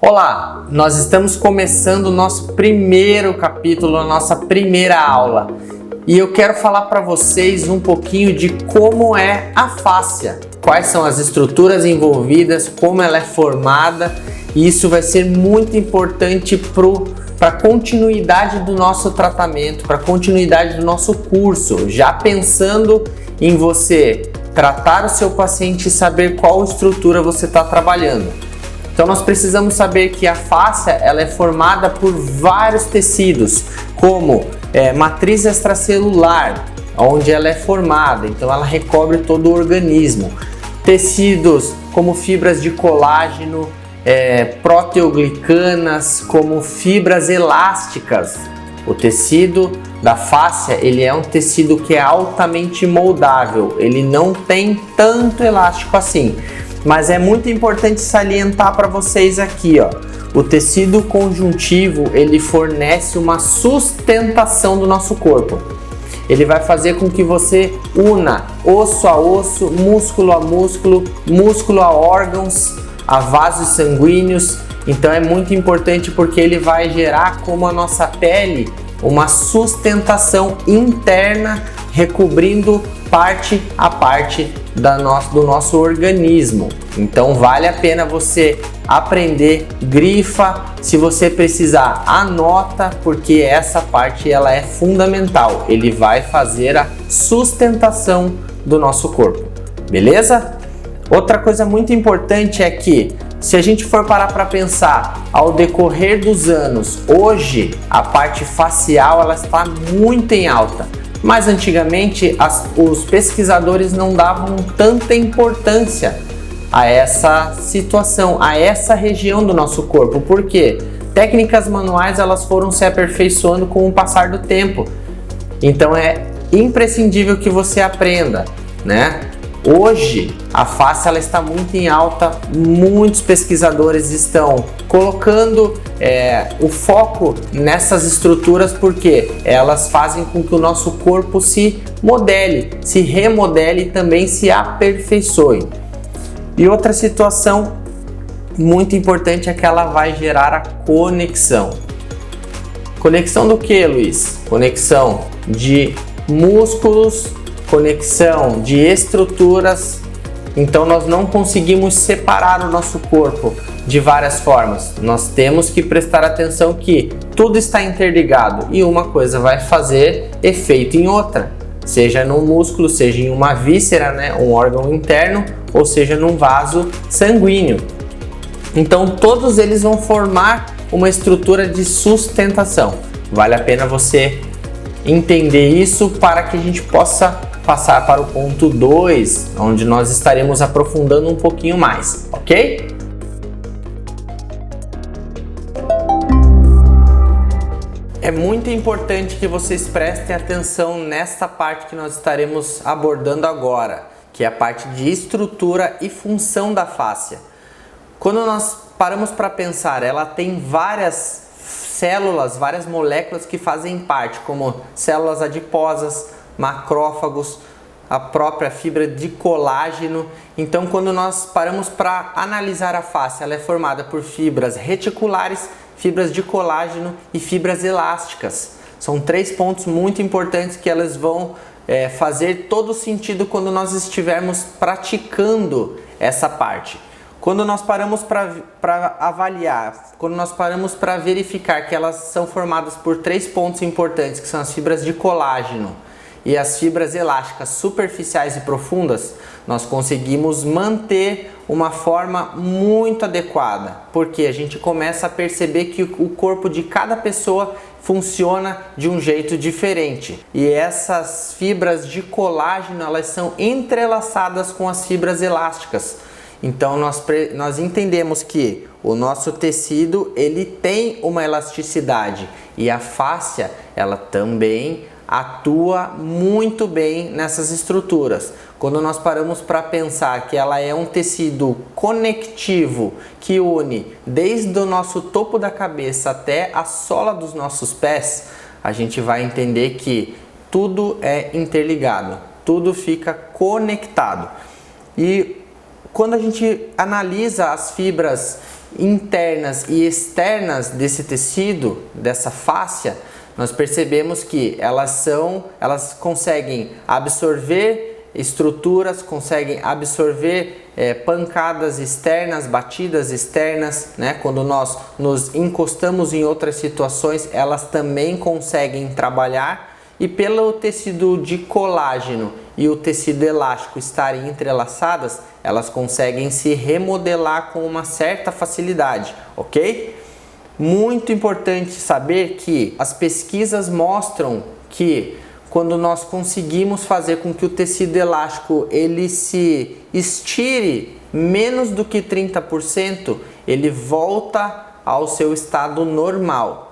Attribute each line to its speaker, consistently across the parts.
Speaker 1: Olá, nós estamos começando o nosso primeiro capítulo, a nossa primeira aula. E eu quero falar para vocês um pouquinho de como é a fáscia, quais são as estruturas envolvidas, como ela é formada, e isso vai ser muito importante para a continuidade do nosso tratamento, para a continuidade do nosso curso, já pensando em você tratar o seu paciente e saber qual estrutura você está trabalhando. Então nós precisamos saber que a fáscia ela é formada por vários tecidos, como matriz extracelular, onde ela é formada, então ela recobre todo o organismo. Tecidos como fibras de colágeno, proteoglicanas, como fibras elásticas. O tecido da fáscia ele é um tecido que é altamente moldável, ele não tem tanto elástico assim. Mas é muito importante salientar para vocês aqui, ó, o tecido conjuntivo ele fornece uma sustentação do nosso corpo. Ele vai fazer com que você una osso a osso, músculo a músculo, músculo a órgãos, a vasos sanguíneos. Então é muito importante porque ele vai gerar, como a nossa pele, uma sustentação interna, recobrindo parte a parte do nosso organismo. Então vale a pena você aprender, grifa, se você precisar anota, porque essa parte ela é fundamental, ele vai fazer a sustentação do nosso corpo, beleza? Outra coisa muito importante é que se a gente for parar para pensar ao decorrer dos anos, hoje a parte facial ela está muito em alta. Mas antigamente os pesquisadores não davam tanta importância a essa situação, a essa região do nosso corpo. Por quê? Técnicas manuais elas foram se aperfeiçoando com o passar do tempo. Então é imprescindível que você aprenda, né? Hoje a face ela está muito em alta, muitos pesquisadores estão colocando o foco nessas estruturas porque elas fazem com que o nosso corpo se modele, se remodele e também se aperfeiçoe. E outra situação muito importante é que ela vai gerar a conexão. Conexão do que, Luiz? Conexão de músculos, conexão de estruturas. Então nós não conseguimos separar o nosso corpo de várias formas. Nós temos que prestar atenção que tudo está interligado e uma coisa vai fazer efeito em outra, seja num músculo, seja em uma víscera, né, um órgão interno, ou seja num vaso sanguíneo. Então todos eles vão formar uma estrutura de sustentação. Vale a pena você entender isso para que a gente possa passar para o ponto 2, onde nós estaremos aprofundando um pouquinho mais, ok? É muito importante que vocês prestem atenção nesta parte que nós estaremos abordando agora, que é a parte de estrutura e função da fáscia. Quando nós paramos para pensar, ela tem várias células, várias moléculas que fazem parte, como células adiposas, macrófagos, a própria fibra de colágeno. Então quando nós paramos para analisar a face, ela é formada por fibras reticulares, fibras de colágeno e fibras elásticas. São três pontos muito importantes que elas vão fazer todo sentido quando nós estivermos praticando essa parte. Quando nós paramos para avaliar, quando nós paramos para verificar que elas são formadas por três pontos importantes, que são as fibras de colágeno e as fibras elásticas superficiais e profundas, nós conseguimos manter uma forma muito adequada, porque a gente começa a perceber que o corpo de cada pessoa funciona de um jeito diferente. E essas fibras de colágeno, elas são entrelaçadas com as fibras elásticas. Então nós entendemos que o nosso tecido ele tem uma elasticidade e a fáscia ela também atua muito bem nessas estruturas. Quando nós paramos para pensar que ela é um tecido conectivo que une desde o nosso topo da cabeça até a sola dos nossos pés, a gente vai entender que tudo é interligado, tudo fica conectado. E quando a gente analisa as fibras internas e externas desse tecido, dessa fáscia, nós percebemos que elas conseguem absorver estruturas, conseguem absorver pancadas externas, batidas externas, né? Quando nós nos encostamos em outras situações, elas também conseguem trabalhar, e pelo tecido de colágeno e o tecido elástico estarem entrelaçadas, elas conseguem se remodelar com uma certa facilidade, ok? Muito importante saber que as pesquisas mostram que quando nós conseguimos fazer com que o tecido elástico ele se estire menos do que 30%, ele volta ao seu estado normal.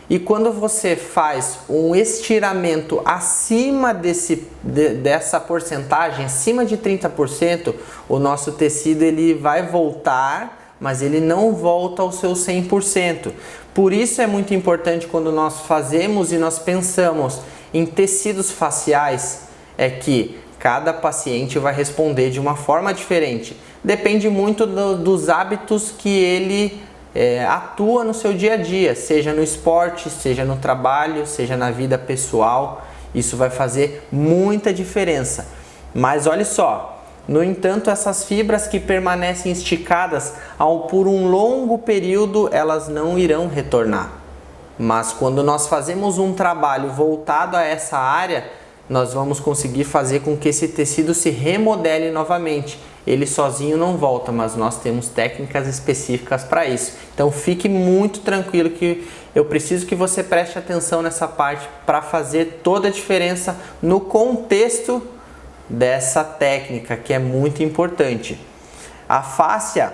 Speaker 1: E quando você faz um estiramento acima dessa porcentagem, acima de 30%, o nosso tecido ele vai voltar, mas ele não volta ao seu 100%. Por isso é muito importante quando nós fazemos e nós pensamos em tecidos faciais, é que cada paciente vai responder de uma forma diferente. Depende muito dos hábitos que ele atua no seu dia a dia, seja no esporte, seja no trabalho, seja na vida pessoal. Isso vai fazer muita diferença. Mas olha só, no entanto, essas fibras que permanecem esticadas por um longo período, elas não irão retornar. Mas quando nós fazemos um trabalho voltado a essa área, nós vamos conseguir fazer com que esse tecido se remodele novamente. Ele sozinho não volta, mas nós temos técnicas específicas para isso. Então fique muito tranquilo que eu preciso que você preste atenção nessa parte para fazer toda a diferença no contexto dessa técnica, que é muito importante. A fáscia,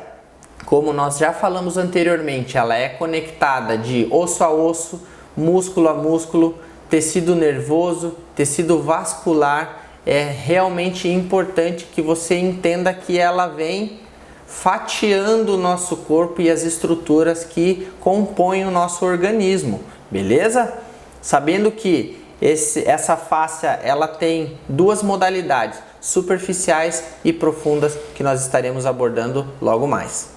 Speaker 1: como nós já falamos anteriormente, ela é conectada de osso a osso, músculo a músculo, tecido nervoso, tecido vascular. É realmente importante que você entenda que ela vem fatiando o nosso corpo e as estruturas que compõem o nosso organismo, beleza? Sabendo que essa fáscia ela tem duas modalidades, superficiais e profundas, que nós estaremos abordando logo mais.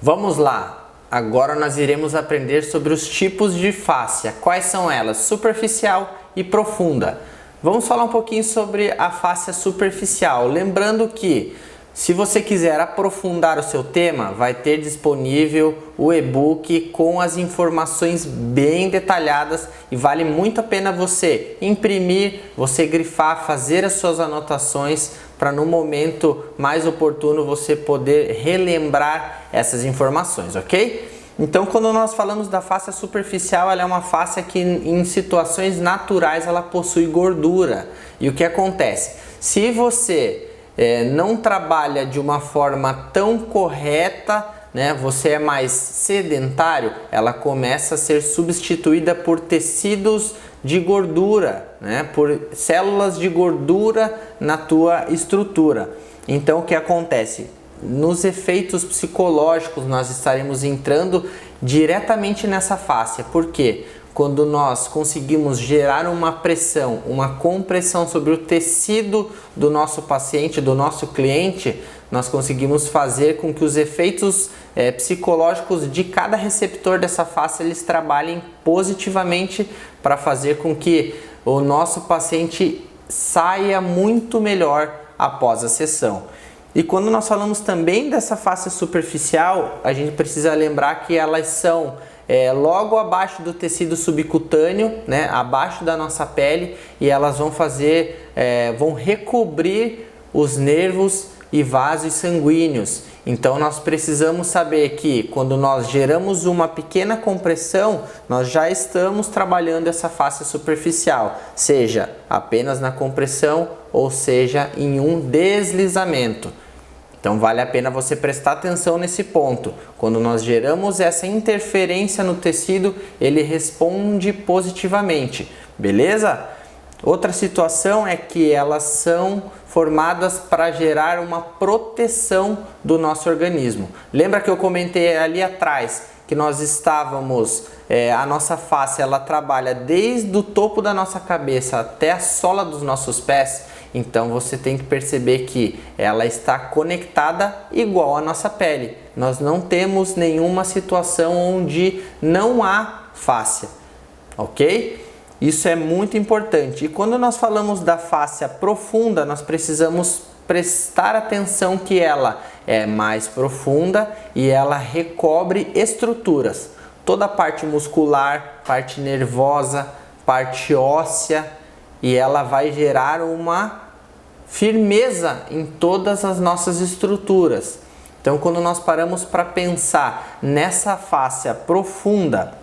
Speaker 1: Vamos lá! Agora nós iremos aprender sobre os tipos de fáscia. Quais são elas? Superficial e profunda. Vamos falar um pouquinho sobre a fáscia superficial. Lembrando que, se você quiser aprofundar o seu tema, vai ter disponível o e-book com as informações bem detalhadas, e vale muito a pena você imprimir, você grifar, fazer as suas anotações para no momento mais oportuno você poder relembrar essas informações, ok? Então, quando nós falamos da fáscia superficial, ela é uma fáscia que em situações naturais ela possui gordura. E o que acontece? Se você não trabalha de uma forma tão correta, né, você é mais sedentário, ela começa a ser substituída por tecidos de gordura, né, por células de gordura na tua estrutura. Então o que acontece? Nos efeitos psicológicos nós estaremos entrando diretamente nessa fáscia. Por quê? Quando nós conseguimos gerar uma pressão, uma compressão sobre o tecido do nosso paciente, do nosso cliente, nós conseguimos fazer com que os efeitos psicológicos de cada receptor dessa fáscia eles trabalhem positivamente para fazer com que o nosso paciente saia muito melhor após a sessão. E quando nós falamos também dessa fáscia superficial, a gente precisa lembrar que elas são logo abaixo do tecido subcutâneo, né, abaixo da nossa pele, e elas vão recobrir os nervos e vasos sanguíneos. Então nós precisamos saber que quando nós geramos uma pequena compressão, nós já estamos trabalhando essa fáscia superficial, seja apenas na compressão ou seja em um deslizamento. Então vale a pena você prestar atenção nesse ponto. Quando nós geramos essa interferência no tecido, ele responde positivamente, beleza? Outra situação é que elas são formadas para gerar uma proteção do nosso organismo. Lembra que eu comentei ali atrás que nós estávamos, a nossa face ela trabalha desde o topo da nossa cabeça até a sola dos nossos pés? Então você tem que perceber que ela está conectada igual à nossa pele. Nós não temos nenhuma situação onde não há fáscia, ok? Isso é muito importante. E quando nós falamos da fáscia profunda, nós precisamos prestar atenção que ela é mais profunda e ela recobre estruturas. Toda a parte muscular, parte nervosa, parte óssea, e ela vai gerar uma firmeza em todas as nossas estruturas. Então, quando nós paramos para pensar nessa fáscia profunda,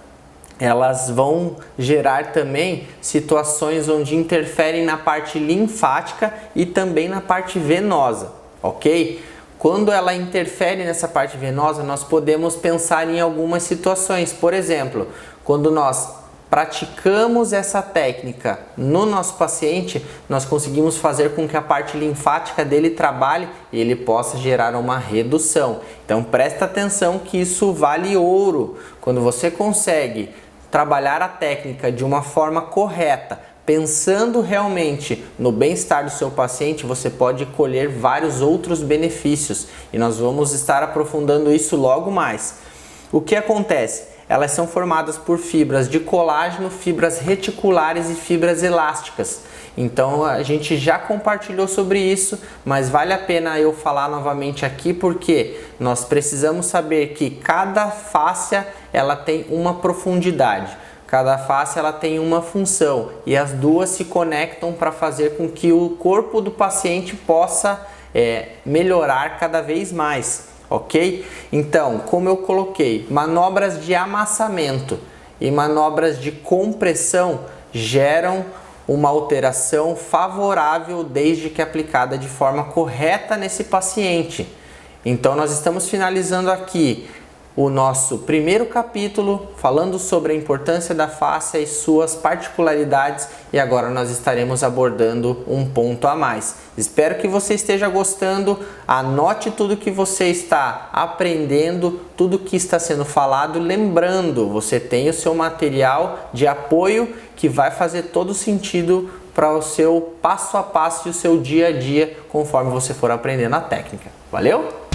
Speaker 1: elas vão gerar também situações onde interferem na parte linfática e também na parte venosa, ok? Quando ela interfere nessa parte venosa, nós podemos pensar em algumas situações. Por exemplo, quando nós praticamos essa técnica no nosso paciente, nós conseguimos fazer com que a parte linfática dele trabalhe e ele possa gerar uma redução. Então presta atenção que isso vale ouro. Quando você consegue trabalhar a técnica de uma forma correta, pensando realmente no bem-estar do seu paciente, você pode colher vários outros benefícios e nós vamos estar aprofundando isso logo mais. O que acontece? Elas são formadas por fibras de colágeno, fibras reticulares e fibras elásticas. Então a gente já compartilhou sobre isso, mas vale a pena eu falar novamente aqui porque nós precisamos saber que cada fáscia ela tem uma profundidade. Cada fáscia ela tem uma função e as duas se conectam para fazer com que o corpo do paciente possa melhorar cada vez mais. Ok? Então, como eu coloquei, manobras de amassamento e manobras de compressão geram uma alteração favorável desde que aplicada de forma correta nesse paciente. Então, nós estamos finalizando aqui o nosso primeiro capítulo falando sobre a importância da fáscia e suas particularidades e agora nós estaremos abordando um ponto a mais. Espero que você esteja gostando, anote tudo que você está aprendendo, tudo que está sendo falado, lembrando, você tem o seu material de apoio que vai fazer todo sentido para o seu passo a passo e o seu dia a dia conforme você for aprendendo a técnica. Valeu?